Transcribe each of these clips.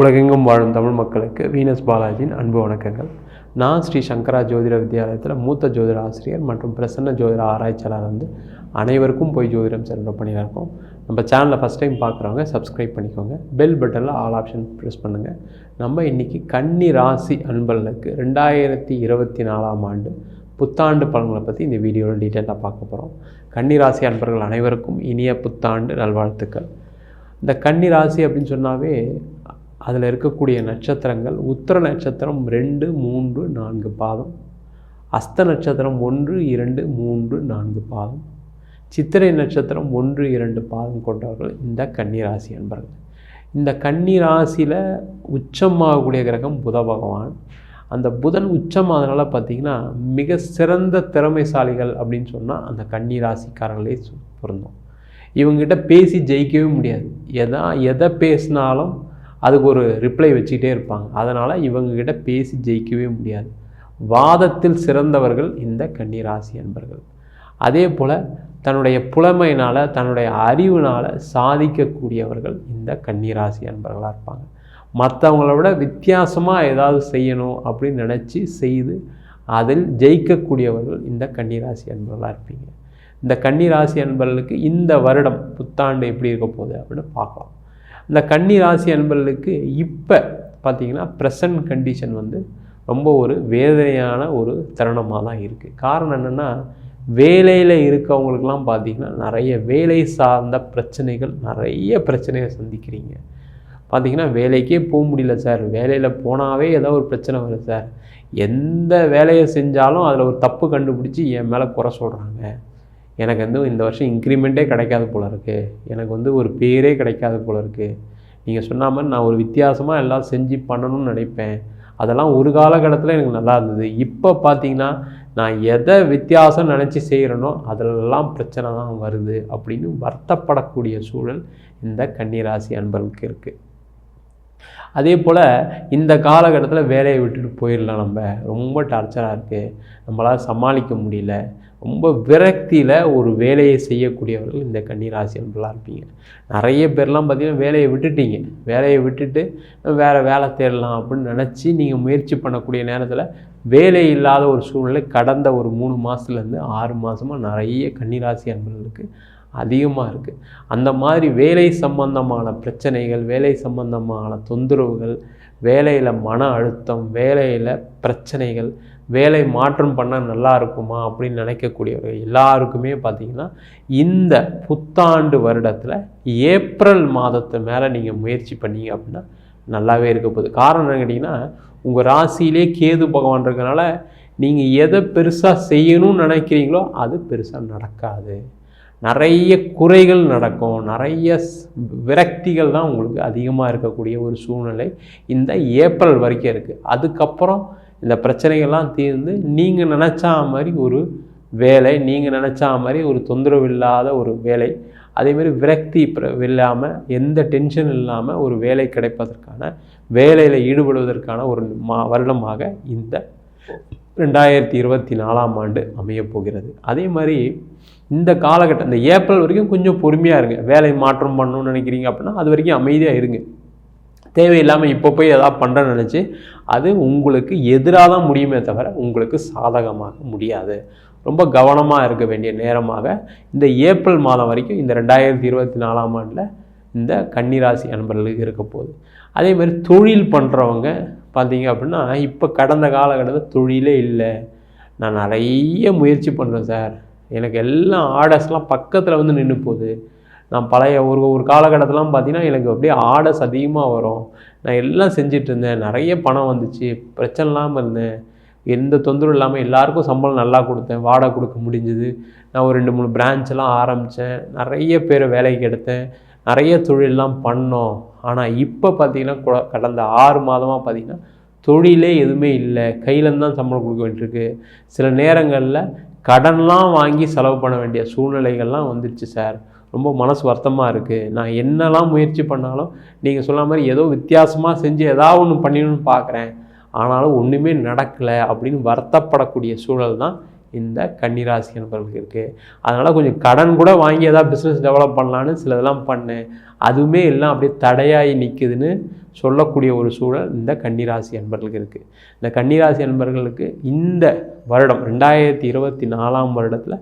உலகெங்கும் வாழும் தமிழ் மக்களுக்கு வீனஸ் பாலாஜியின் அன்பு வணக்கங்கள். நான் ஸ்ரீ சங்கரா ஜோதிட வித்யாலயத்தில் மூத்த ஜோதிட ஆசிரியர் மற்றும் பிரசன்ன ஜோதிட ஆராய்ச்சியாளர் அனைவருக்கும் போய் ஜோதிடம் சென்ற பண்ணியில் இருக்கோம். நம்ம சேனலில் ஃபஸ்ட் டைம் பார்க்குறவங்க சப்ஸ்கிரைப் பண்ணிக்கோங்க. பெல் பட்டனில் ஆல் ஆப்ஷன் ப்ரெஸ் பண்ணுங்கள். நம்ம இன்றைக்கி கன்னி ராசி அன்பர்களுக்கு 2024ஆம் ஆண்டு புத்தாண்டு பலன்களை பற்றி இந்த வீடியோவில் டீட்டெயிலாக பார்க்க போகிறோம். கன்னி ராசி அன்பர்கள் அனைவருக்கும் இனிய புத்தாண்டு நல்வாழ்த்துக்கள். இந்த கன்னி ராசி அப்படின்னு சொன்னாவே அதில் இருக்கக்கூடிய நட்சத்திரங்கள் உத்திர நட்சத்திரம் 2, 3, 4 பாதம், அஸ்த நட்சத்திரம் 1, 2, 3, 4 பாதம், சித்திரை நட்சத்திரம் 1, 2 பாதம் கொண்டவர்கள் இந்த கன்னி ராசி அன்பர்கள். இந்த கன்னி ராசியில் உச்சமாகக்கூடிய கிரகம் புத பகவான். அந்த புதன் உச்சம் அதனால் பார்த்திங்கன்னா மிக சிறந்த திறமைசாலிகள் அப்படின்னு சொன்னால் அந்த கன்னி ராசிக்காரர்களே பொருந்தும். இவங்ககிட்ட பேசி ஜெயிக்கவே முடியாது. எதை பேசினாலும் அதுக்கு ஒரு ரிப்ளை வச்சுக்கிட்டே இருப்பாங்க. அதனால் இவங்ககிட்ட பேசி ஜெயிக்கவே முடியாது. வாதத்தில் சிறந்தவர்கள் இந்த கன்னி ராசி அன்பர்கள். அதே போல் தன்னுடைய புலமையினால் தன்னுடைய அறிவினால் சாதிக்கக்கூடியவர்கள் இந்த கன்னி ராசி அன்பர்களாக இருப்பாங்க. மற்றவங்கள விட வித்தியாசமாக ஏதாவது செய்யணும் அப்படின்னு நினச்சி செய்து அதில் ஜெயிக்கக்கூடியவர்கள் இந்த கன்னி ராசி அன்பர்களாக இருப்பீங்க. இந்த கன்னி ராசி அன்பர்களுக்கு இந்த வருடம் புத்தாண்டு எப்படி இருக்க போகுது அப்படின்னு பார்க்கலாம். இந்த கன்னி ராசி அன்பர்களுக்கு இப்போ பார்த்திங்கன்னா ப்ரெசன்ட் கண்டிஷன் ரொம்ப ஒரு வேதனையான ஒரு தருணமாக தான் இருக்குது. காரணம் என்னென்னா, வேலையில் இருக்கவங்களுக்கெல்லாம் பார்த்திங்கன்னா நிறைய வேலை சார்ந்த பிரச்சனைகள், நிறைய பிரச்சனையை சந்திக்கிறீங்க. பார்த்திங்கன்னா வேலைக்கே போக முடியல சார், வேலையில் போனாவே ஏதோ ஒரு பிரச்சனை வருது சார், எந்த வேலையை செஞ்சாலும் அதில் ஒரு தப்பு கண்டுபிடிச்சி என் மேலே குறை சொல்கிறாங்க, எனக்கு இந்த வருஷம் இன்க்ரிமெண்ட்டே கிடைக்காது போல இருக்குது, எனக்கு ஒரு பேரே கிடைக்காது போல இருக்குது, நீங்கள் சொன்ன மாதிரி நான் ஒரு வித்தியாசமாக எல்லாம் செஞ்சு பண்ணணும்னு நினைப்பேன், அதெல்லாம் ஒரு காலகட்டத்தில் எனக்கு நல்லா இருந்தது, இப்போ பார்த்திங்கன்னா நான் எதை வித்தியாசம் நினச்சி செய்கிறேனோ அதிலெல்லாம் பிரச்சனை தான் வருது அப்படின்னு வருத்தப்படக்கூடிய சூழல் இந்த கன்னி ராசி அன்பர்களுக்கு இருக்குது. அதே போல் இந்த காலகட்டத்தில் வேலையை விட்டுட்டு போயிடலாம், நம்ம ரொம்ப டார்ச்சராக இருக்குது, நம்மளால் சமாளிக்க முடியல, ரொம்ப விரக்தியில் ஒரு வேலையை செய்யக்கூடியவர்கள் இந்த கன்னி ராசி அன்பர்களாக இருப்பீங்க. நிறைய பேர்லாம் பார்த்திங்கன்னா வேலையை விட்டுட்டீங்க, வேலையை விட்டுட்டு வேறு வேலை தேடலாம் அப்படின்னு நினச்சி நீங்கள் முயற்சி பண்ணக்கூடிய நேரத்தில் வேலை இல்லாத ஒரு சூழ்நிலை கடந்த ஒரு 3 மாதத்துலேருந்து 6 மாதமாக நிறைய கன்னி ராசி அன்பர்களுக்கு அதிகமாக இருக்குது. அந்த மாதிரி வேலை சம்பந்தமான பிரச்சனைகள், வேலை சம்பந்தமான தொந்தரவுகள், வேலையில் மன அழுத்தம், வேலையில் பிரச்சனைகள், வேலை மாற்றம் பண்ணால் நல்லா இருக்குமா அப்படின்னு நினைக்கக்கூடியவர்கள் எல்லாருக்குமே பார்த்திங்கன்னா இந்த புத்தாண்டு வருடத்தில் ஏப்ரல் மாதத்து மேலே நீங்கள் முயற்சி பண்ணீங்க அப்படின்னா நல்லாவே இருக்க போகுது. காரணம் என்னன்னு கேட்டிங்கன்னா, உங்கள் ராசியிலே கேது பகவான் இருக்கனால நீங்கள் எதை பெருசாக செய்யணும்னு நினைக்கிறீங்களோ அது பெருசாக நடக்காது. நிறைய குறைகள் நடக்கும், நிறைய விரக்திகள் தான் உங்களுக்கு அதிகமாக இருக்கக்கூடிய ஒரு சூழ்நிலை இந்த ஏப்ரல் வரைக்கும் இருக்குது. அதுக்கப்புறம் இந்த பிரச்சனைகள்லாம் தீர்ந்து நீங்கள் நினச்சா மாதிரி ஒரு வேலை, நீங்கள் நினச்சா மாதிரி ஒரு தொந்தரவு இல்லாத ஒரு வேலை, அதேமாதிரி விரக்தி இல்லாமல் எந்த டென்ஷன் இல்லாமல் ஒரு வேலை கிடைப்பதற்கான, வேலையில் ஈடுபடுவதற்கான ஒரு வருடமாக இந்த 2024ஆம் ஆண்டு அமையப்போகிறது. அதே மாதிரி இந்த காலகட்டம் இந்த ஏப்ரல் வரைக்கும் கொஞ்சம் பொறுமையாக இருங்க. வேலை மாற்றம் பண்ணணும்னு நினைக்கிறீங்க அப்படின்னா அது வரைக்கும் அமைதியாக இருங்க. தேவையில்லாமல் இப்போ போய் எதாவது பண்ணுறேன்னு நினச்சி அது உங்களுக்கு எதிராக தான் முடியுமே தவிர உங்களுக்கு சாதகமாக முடியாது. ரொம்ப கவனமாக இருக்க வேண்டிய நேரமாக இந்த ஏப்ரல் மாதம் வரைக்கும் இந்த 2024ஆம் ஆண்டில் இந்த கன்னி ராசி அன்பர்களுக்கு இருக்க போகுது. அதேமாதிரி தொழில் பண்ணுறவங்க பார்த்தீங்க அப்படின்னா இப்போ கடந்த காலகட்டத்தில் தொழிலே இல்லை, நான் நிறைய முயற்சி பண்ணுறேன் சார், எனக்கு எல்லாம் ஆர்டர்ஸ்லாம் பக்கத்தில் நின்று போகுது, நான் பழைய ஒரு காலகட்டத்திலாம் பார்த்திங்கன்னா எனக்கு அப்படியே ஆர்டர்ஸ் அதிகமாக வரும், நான் எல்லாம் செஞ்சிட்டு இருந்தேன், நிறைய பணம் வந்துச்சு, பிரச்சனை இல்லாமல் இருந்தேன், எந்த தொந்தரவும் இல்லாமல் எல்லாருக்கும் சம்பளம் நல்லா கொடுத்தேன், வாடகை கொடுக்க முடிஞ்சுது, நான் ஒரு 2-3 பிரான்ச்செலாம் ஆரம்பித்தேன், நிறைய பேர் வேலைக்கு எடுத்தேன், நிறைய தொழிலெலாம் பண்ணோம், ஆனால் இப்போ பார்த்திங்கன்னா கடந்த 6 மாதமாக பார்த்திங்கன்னா தொழிலே எதுவுமே இல்லை, கையிலேருந்து தான் சம்பளம் கொடுக்க வேண்டியிருக்கு, சில நேரங்களில் கடன்லாம் வாங்கி செலவு பண்ண வேண்டிய சூழ்நிலைகள்லாம் வந்துடுச்சு சார், ரொம்ப மனசு வருத்தமாக இருக்குது, நான் என்னெல்லாம் முயற்சி பண்ணாலும் நீங்கள் சொன்ன மாதிரி ஏதோ வித்தியாசமாக செஞ்சு ஏதாவது ஒன்று பண்ணிடணும்னு பார்க்குறேன், ஆனாலும் ஒன்றுமே நடக்கலை அப்படின்னு வருத்தப்படக்கூடிய சூழல் தான் இந்த கன்னிராசி அன்பர்களுக்கு இருக்குது. அதனால் கொஞ்சம் கடன் கூட வாங்கி ஏதாவது பிஸ்னஸ் டெவலப் பண்ணலான்னு சிலதெல்லாம் பண்ணேன், அதுவுமே எல்லாம் அப்படியே தடையாகி நிற்குதுன்னு சொல்லக்கூடிய ஒரு சூழல் இந்த கன்னிராசி அன்பர்களுக்கு இருக்குது. இந்த கன்னிராசி அன்பர்களுக்கு இந்த வருடம் 2024ஆம் வருடத்தில்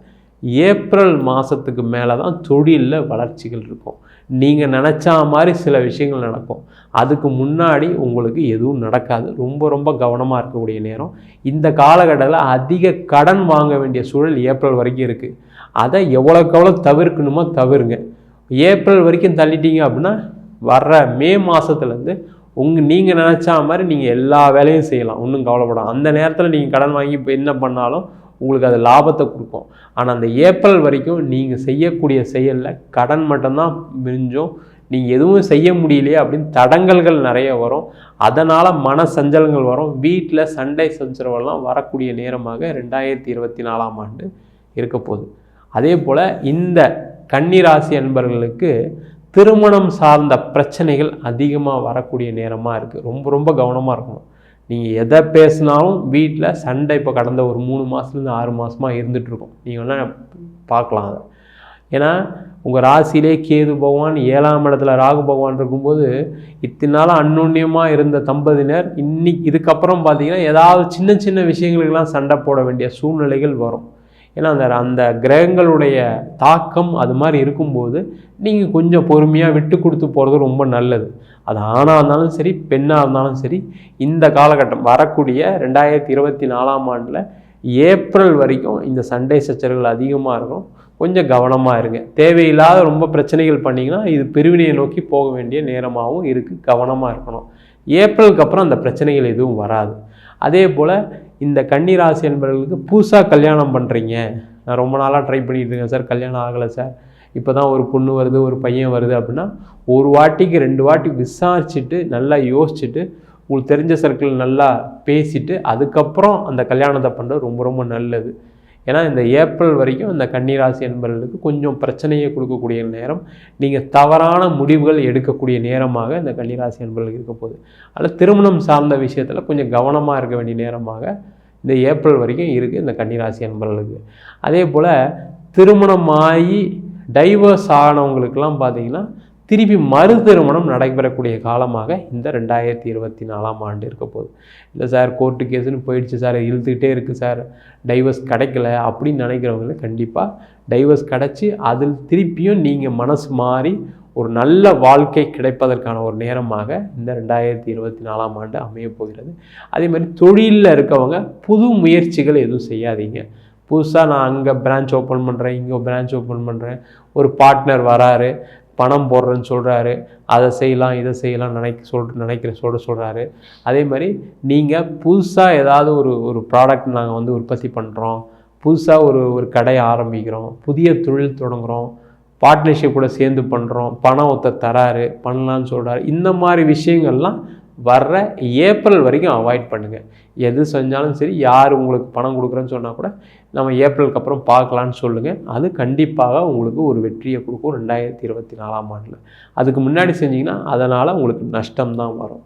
ஏப்ரல் மாதத்துக்கு மேலே தான் தொழிலில் வளர்ச்சிகள் இருக்கும். நீங்கள் நினச்சா மாதிரி சில விஷயங்கள் நடக்கும். அதுக்கு முன்னாடி உங்களுக்கு எதுவும் நடக்காது. ரொம்ப ரொம்ப கவனமாக இருக்கக்கூடிய நேரம். இந்த காலகட்டத்தில் அதிக கடன் வாங்க வேண்டிய சூழல் ஏப்ரல் வரைக்கும் இருக்குது. அதை எவ்வளோக்கு எவ்வளோ தவிர்க்கணுமோ தவிருங்க. ஏப்ரல் வரைக்கும் தள்ளிட்டீங்க அப்படின்னா வர்ற மே மாதத்துலேருந்து நீங்கள் நினச்சா மாதிரி நீங்கள் எல்லா வேலையும் செய்யலாம், ஒன்றும் கவலைப்படாது. அந்த நேரத்தில் நீங்கள் கடன் வாங்கி இப்போ என்ன பண்ணாலும் உங்களுக்கு அது லாபத்தை கொடுக்கும். ஆனால் அந்த ஏப்ரல் வரைக்கும் நீங்கள் செய்யக்கூடிய செயலில் கடன் மட்டும்தான் மிஞ்சும். நீங்கள் எதுவும் செய்ய முடியலையே அப்படின்னு தடங்கல்கள் நிறைய வரும். அதனால் மன சஞ்சலங்கள் வரும். வீட்டில் சண்டை சச்சரவெல்லாம் வரக்கூடிய நேரமாக 2024ஆம் ஆண்டு இருக்க போகுது. அதே போல் இந்த கன்னிராசி அன்பர்களுக்கு திருமணம் சார்ந்த பிரச்சனைகள் அதிகமாக வரக்கூடிய நேரமாக இருக்குது. ரொம்ப ரொம்ப கவனமாக இருக்கணும். நீங்கள் எதை பேசினாலும் வீட்டில் சண்டை இப்போ கடந்த ஒரு 3 மாதத்துலேருந்து 6 மாதமாக இருந்துகிட்ருக்கோம். நீங்கள் வேணால் பார்க்கலாம் அதை. ஏன்னா உங்கள் ராசியிலே கேது பகவான் 7ஆம் இடத்துல ராகு பகவான் இருக்கும்போது இத்தனை நாளாக அந்யோன்யமாக இருந்த தம்பதியினர் இதுக்கப்புறம் பார்த்தீங்கன்னா ஏதாவது சின்ன சின்ன விஷயங்களுக்கெல்லாம் சண்டை போட வேண்டிய சூழ்நிலைகள் வரும். ஏன்னா அந்த கிரகங்களுடைய தாக்கம் அது மாதிரி இருக்கும்போது நீங்கள் கொஞ்சம் பொறுமையாக விட்டு கொடுத்து போகிறது ரொம்ப நல்லது. அது ஆணாக இருந்தாலும் சரி பெண்ணாக இருந்தாலும் சரி இந்த காலகட்டம் வரக்கூடிய 2024ஆம் ஆண்டில் ஏப்ரல் வரைக்கும் இந்த சண்டை சச்சரவுகள் அதிகமாக இருக்கும். கொஞ்சம் கவனமாக இருங்க. தேவையில்லாத ரொம்ப பிரச்சனைகள் பண்ணிங்கன்னா இது பிரிவினையை நோக்கி போக வேண்டிய நேரமாகவும் இருக்குது. கவனமாக இருக்கணும். ஏப்ரலுக்கு அப்புறம் அந்த பிரச்சனைகள் எதுவும் வராது. அதே போல் இந்த கன்னிராசி என்பவர்களுக்கு புதுசாக கல்யாணம் பண்ணுறீங்க, நான் ரொம்ப நாளாக ட்ரை பண்ணிகிட்டு இருக்கேன் சார், கல்யாணம் ஆகலை சார், இப்போ தான் ஒரு பொண்ணு வருது ஒரு பையன் வருது அப்படின்னா ஒரு வாட்டிக்கு 2 வாட்டி விசாரிச்சுட்டு நல்லா யோசிச்சுட்டு உங்களுக்கு தெரிஞ்ச சர்க்கிள் நல்லா பேசிட்டு அதுக்கப்புறம் அந்த கல்யாணத்தை பண்ணுறது ரொம்ப ரொம்ப நல்லது. ஏன்னா இந்த ஏப்ரல் வரைக்கும் இந்த கன்னிராசி என்பவர்களுக்கு கொஞ்சம் பிரச்சனையை கொடுக்கக்கூடிய நேரம், நீங்கள் தவறான முடிவுகள் எடுக்கக்கூடிய நேரமாக இந்த கன்னிராசி என்பவர்களுக்கு இருக்க போகுது. அதில் திருமணம் சார்ந்த விஷயத்தில் கொஞ்சம் கவனமாக இருக்க வேண்டிய நேரமாக இந்த ஏப்ரல் வரைக்கும் இருக்குது இந்த கன்னிராசி என்பவர்களுக்கு. அதே போல் திருமணம் ஆகி டைவர்ஸ் ஆனவங்களுக்கெல்லாம் பார்த்தீங்கன்னா திருப்பி மறு திருமணம் நடைபெறக்கூடிய காலமாக இந்த 2024ஆம் ஆண்டு இருக்க போகுது. இல்லை சார் கோர்ட்டு கேஸுன்னு போயிடுச்சு சார், இழுத்துக்கிட்டே இருக்குது சார், டைவர்ஸ் கிடைக்கல அப்படின்னு நினைக்கிறவங்களுக்கு கண்டிப்பாக டைவர்ஸ் கிடச்சி அதில் திருப்பியும் நீங்கள் மனசு மாறி ஒரு நல்ல வாழ்க்கை கிடைப்பதற்கான ஒரு நேரமாக இந்த 2024ஆம் ஆண்டு அமைய போகிறது. அதே மாதிரி தொழிலில் இருக்கவங்க புது முயற்சிகள் எதுவும் செய்யாதீங்க. புதுசாக நான் அங்கே பிரான்ச் ஓப்பன் பண்ணுறேன், இங்கே பிரான்ச் ஓப்பன் பண்ணுறேன், ஒரு பார்ட்னர் வராரு பணம் போடுறேன்னு சொல்கிறாரு, அதை செய்யலாம் இதை செய்யலாம் சொல்கிறாரு. அதே மாதிரி நீங்கள் புதுசாக ஏதாவது ஒரு ப்ராடக்ட் நாங்கள் வந்து உற்பத்தி பண்ணுறோம், புதுசாக ஒரு கடையை ஆரம்பிக்கிறோம், புதிய தொழில் தொடங்குகிறோம், பார்ட்னர்ஷிப் கூட சேர்ந்து பண்ணுறோம், பணம் ஒருத்தர் தராரு பண்ணலான்னு சொல்கிறாரு, இந்த மாதிரி விஷயங்கள்லாம் வர்ற ஏப்ரல் வரைக்கும் அவாய்ட் பண்ணுங்கள். எது செஞ்சாலும் சரி, யார் உங்களுக்கு பணம் கொடுக்குறேன்னு சொன்னால் கூட நம்ம ஏப்ரலுக்கு அப்புறம் பார்க்கலான்னு சொல்லுங்கள். அது கண்டிப்பாக உங்களுக்கு ஒரு வெற்றியை கொடுக்கும் 2024ஆம் ஆண்டில். அதுக்கு முன்னாடி செஞ்சிங்கன்னா அதனால் உங்களுக்கு நஷ்டம்தான் வரும்.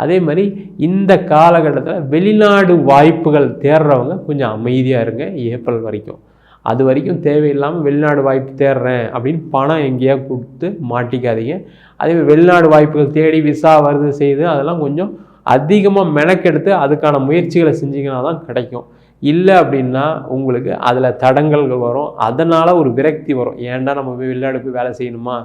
அதே மாதிரி இந்த காலகட்டத்தில் வெளிநாடு வாய்ப்புகள் தேடுறவங்க கொஞ்சம் அமைதியாக இருங்க ஏப்ரல் வரைக்கும். அது வரைக்கும் தேவையில்லாமல் வெளிநாடு வாய்ப்பு தேடுறேன் அப்படின்னு பணம் எங்கேயா கொடுத்து மாட்டிக்காதீங்க. அதேமாதிரி வெளிநாடு வாய்ப்புகள் தேடி விசா வருது செய்து அதெல்லாம் கொஞ்சம் அதிகமாக மெனக்கெடுத்து அதுக்கான முயற்சிகளை செஞ்சிங்கன்னா தான் கிடைக்கும். இல்லை அப்படின்னா உங்களுக்கு அதில் தடங்கல்கள் வரும். அதனால் ஒரு விரக்தி வரும். ஏன்டா நம்ம போய் வெளிநாடு போய் வேலை செய்யணுமா,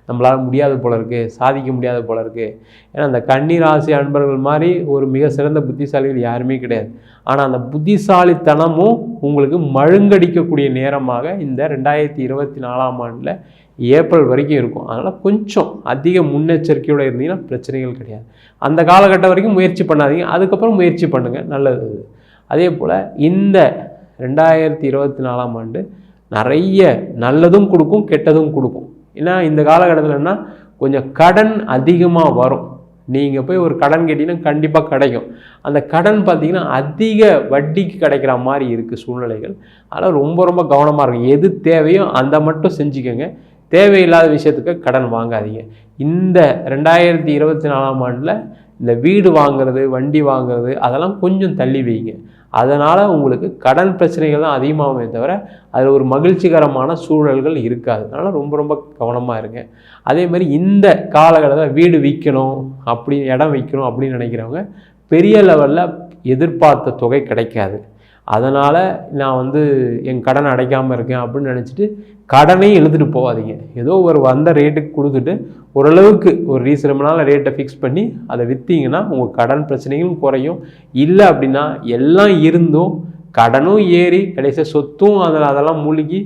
நம்மளால் முடியாது போல இருக்குது, சாதிக்க முடியாது போல இருக்குது. ஏன்னா அந்த கன்னிராசி அன்பர்கள் மாதிரி ஒரு மிக சிறந்த புத்திசாலிகள் யாருமே கிடையாது. ஆனால் அந்த புத்திசாலித்தனமும் உங்களுக்கு மழுங்கடிக்கக்கூடிய நேரமாக இந்த 2024ஆம் ஆண்டில் ஏப்ரல் வரைக்கும் இருக்கும். அதனால் கொஞ்சம் அதிக முன்னெச்சரிக்கையோடு இருந்தீங்கன்னா பிரச்சனைகள் கிடையாது. அந்த காலகட்டம் வரைக்கும் முயற்சி பண்ணாதீங்க, அதுக்கப்புறம் முயற்சி பண்ணுங்கள், நல்லது. அதே போல் இந்த 2024ஆம் ஆண்டு நிறைய நல்லதும் கொடுக்கும் கெட்டதும் கொடுக்கும். ஏன்னா இந்த காலகட்டத்தில் என்ன கொஞ்சம் கடன் அதிகமாக வரும். நீங்கள் போய் ஒரு கடன் கேட்டிங்கன்னா கண்டிப்பாக கிடைக்கும். அந்த கடன் பார்த்திங்கன்னா அதிக வட்டிக்கு கிடைக்கிற மாதிரி இருக்குது சூழ்நிலைகள். அதனால் ரொம்ப ரொம்ப கவனமாக இருக்கும். எது தேவையோ அந்த மட்டும் செஞ்சுக்கோங்க. தேவையில்லாத விஷயத்துக்கு கடன் வாங்காதீங்க. இந்த 2024ஆம் ஆண்டில் இந்த வீடு வாங்குறது, வண்டி வாங்குறது அதெல்லாம் கொஞ்சம் தள்ளி வைங்க. அதனால் உங்களுக்கு கடன் பிரச்சனைகள் தான் அதிகமாகுமே தவிர அதில் ஒரு மகிழ்ச்சிகரமான சூழல்கள் இருக்காது. அதனால் ரொம்ப ரொம்ப கவனமாக இருங்க. அதே மாதிரி இந்த காலகட்டத்தில் வீடு விற்கணும், அப்படி இடம் விற்கணும் அப்படின்னு நினைக்கிறவங்க பெரிய லெவலில் எதிர்பார்த்த தொகை கிடைக்காது. அதனால் நான் என் கடன் அடைக்காமல் இருக்கேன் அப்படின்னு நினச்சிட்டு கடனையும் எழுதிட்டு போகாதீங்க. ஏதோ ஒரு வந்த ரேட்டுக்கு கொடுத்துட்டு ஓரளவுக்கு ஒரு ரீசனபிளான ரேட்டை ஃபிக்ஸ் பண்ணி அதை விற்றீங்கன்னா உங்கள் கடன் பிரச்சனைகளும் குறையும். இல்லை அப்படின்னா எல்லாம் இருந்தும் கடனும் ஏறி கடைசியாக சொத்தும் அதெல்லாம் மூழ்கி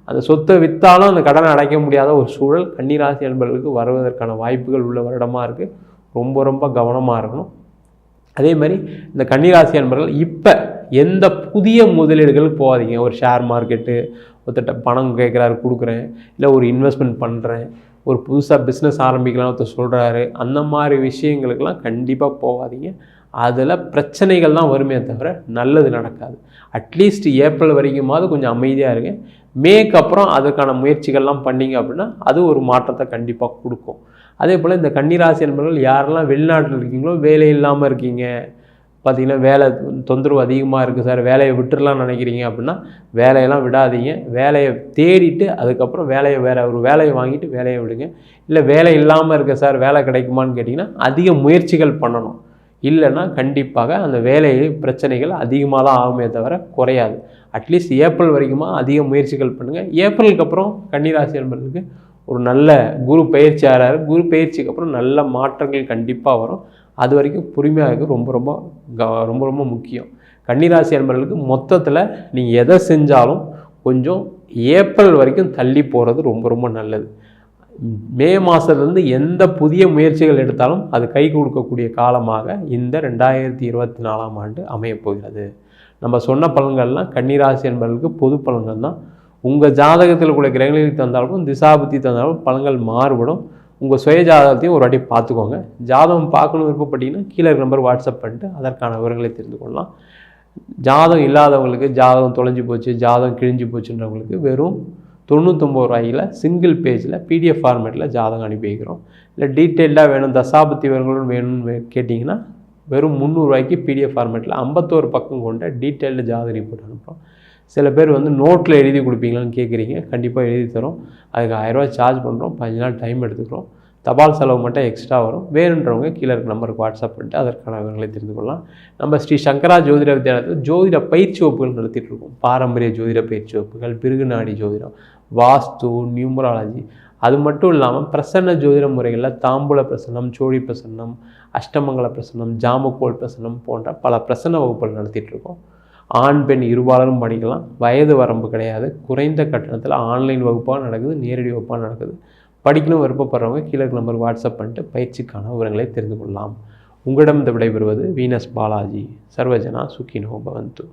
அந்த சொத்தை விற்றாலும் அந்த கடனை அடைக்க முடியாத ஒரு சூழல் கன்னிராசி அன்பர்களுக்கு வருவதற்கான வாய்ப்புகள் உள்ள வருடமாக இருக்குது. ரொம்ப ரொம்ப கவனமாக இருக்கணும். அதே மாதிரி இந்த கன்னிராசி அன்பர்கள் இப்போ எந்த புதிய முதலீடுகளுக்கு போகாதீங்க. ஒரு ஷேர் மார்க்கெட்டு, ஒருத்தட்ட பணம் கேட்குறாரு கொடுக்குறேன், இல்லை ஒரு இன்வெஸ்ட்மெண்ட் பண்ணுறேன், ஒரு புதுசாக பிஸ்னஸ் ஆரம்பிக்கலாம் ஒருத்தர் சொல்கிறாரு, அந்த மாதிரி விஷயங்களுக்கெல்லாம் கண்டிப்பாக போகாதீங்க. அதில் பிரச்சனைகள் தான் வருமே தவிர நல்லது நடக்காது. அட்லீஸ்ட் ஏப்ரல் வரைக்குமாவது கொஞ்சம் அமைதியாக இருங்க. மேக்கு அப்புறம் அதுக்கான முயற்சிகள்லாம் பண்ணிங்க அப்படின்னா அது ஒரு மாற்றத்தை கண்டிப்பாக கொடுக்கும். அதே போல் இந்த கன்னிராசி என்பவர்கள் யாரெல்லாம் வெளிநாட்டில் இருக்கீங்களோ, வேலை இல்லாமல் இருக்கீங்க, பார்த்திங்கன்னா வேலை தொந்தரவு அதிகமாக இருக்குது சார், வேலையை விட்டுடலாம்னு நினைக்கிறீங்க அப்படின்னா வேலையெல்லாம் விடாதீங்க. வேலையை தேடிட்டு அதுக்கப்புறம் வேறு ஒரு வேலையை வாங்கிட்டு வேலையை விடுங்க. இல்லை வேலை இல்லாமல் இருக்க சார், வேலை கிடைக்குமான்னு கேட்டிங்கன்னா அதிக முயற்சிகள் பண்ணணும். இல்லைன்னா கண்டிப்பாக அந்த வேலையை பிரச்சனைகள் அதிகமாக தான் ஆகுமே தவிர குறையாது. அட்லீஸ்ட் ஏப்ரல் வரைக்குமா அதிக முயற்சிகள் பண்ணுங்கள். ஏப்ரலுக்கு அப்புறம் கன்னிராசி என்பவர்களுக்கு ஒரு நல்ல குரு பயிற்சி ஆகிறாரு. குரு பயிற்சிக்கு அப்புறம் நல்ல மாற்றங்கள் கண்டிப்பாக வரும். அது வரைக்கும் பொறுமையாக இருக்குது ரொம்ப ரொம்ப ரொம்ப முக்கியம். கன்னிராசி அன்பர்களுக்கு மொத்தத்தில் நீங்கள் எதை செஞ்சாலும் கொஞ்சம் ஏப்ரல் வரைக்கும் தள்ளி போகிறது ரொம்ப ரொம்ப நல்லது. மே மாதத்துலேருந்து எந்த புதிய முயற்சிகள் எடுத்தாலும் அது கை கொடுக்கக்கூடிய காலமாக இந்த 2024ஆம் ஆண்டு அமையப்போகிறது. நம்ம சொன்ன பலன்கள்லாம் கன்னிராசி அன்பர்களுக்கு பொது பலன்கள் தான். உங்கள் ஜாதகத்தில் கூட கிரகங்களுக்கு தந்தாலும் திசாபுத்தி தந்தாலும் பலன்கள் மாறுபடும். உங்கள் சுய ஜாதகத்தையும் ஒரு வாட்டி பார்த்துக்கோங்க. ஜாதகம் பார்க்கணும் விருப்பப்பட்டீங்கன்னா கீழே நம்பர் வாட்ஸ்அப் பண்ணிட்டு அதற்கான விவரங்களை தெரிந்து கொள்ளலாம். ஜாதகம் இல்லாதவங்களுக்கு, ஜாதகம் தொலைஞ்சு போச்சு, ஜாதகம் கிழிஞ்சு போச்சுன்றவங்களுக்கு வெறும் 99 ரூபாயில் சிங்கிள் பேஜில் பிடிஎஃப் ஃபார்மேட்டில் ஜாதகம் அனுப்பி வைக்கிறோம். இல்லை டீட்டெயில்டாக வேணும், தசாபுத்தி விவரங்களும் வேணும்னு கேட்டிங்கன்னா வெறும் 300 ரூபாய்க்கு பிடிஎஃப் ஃபார்மேட்டில் 51 பக்கம் கொண்ட டீட்டெயில்டு ஜாதக ரிப்போர்ட் அனுப்புகிறோம். சில பேர் நோட்டில் எழுதி கொடுப்பீங்களான்னு கேட்குறீங்க. கண்டிப்பாக எழுதி தரோம். அதுக்கு 1000 ரூபா சார்ஜ் பண்ணுறோம். 15 நாள் டைம் எடுத்துக்கிறோம். தபால் செலவு மட்டும் எக்ஸ்ட்ரா வரும். வேணுன்றவங்க கீழே இருக்க நம்பருக்கு வாட்ஸ்அப் பண்ணிட்டு அதற்கான விவரங்களை தெரிந்து கொள்ளலாம். நம்ம ஸ்ரீ சங்கரா ஜோதிட வித்யாலயத்தில் ஜோதிட பயிற்சி வகுப்புகள் நடத்திட்டு இருக்கோம். பாரம்பரிய ஜோதிட பயிற்சி வகுப்புகள், பிருகுநாடி ஜோதிடம், வாஸ்து, நியூமராலஜி, அது மட்டும் இல்லாமல் பிரசன்ன ஜோதிட முறைகளில் தாம்பூல பிரசன்னம், சோழி பிரசன்னம், அஷ்டமங்கல பிரசன்னம், ஜாமக்கோல் பிரசன்னம் போன்ற பல பிரசன்ன வகுப்புகள் நடத்திட்டு இருக்கோம். ஆண் பெண் இருபாலரும் படிக்கலாம். வயது வரம்பு கிடையாது. குறைந்த கட்டணத்தில் ஆன்லைன் வகுப்பாக நடக்குது, நேரடி வகுப்பாக நடக்குது. படிக்கணும் விருப்பப்படுறவங்க கீழே நம்பர் வாட்ஸ்அப் பண்ணிட்டு பயிற்சிக்கான விவரங்களை தெரிந்து கொள்ளலாம். உங்களிடம் விடைபெறுவது வீனஸ் பாலாஜி. சர்வஜனா சுகினோ பவந்து.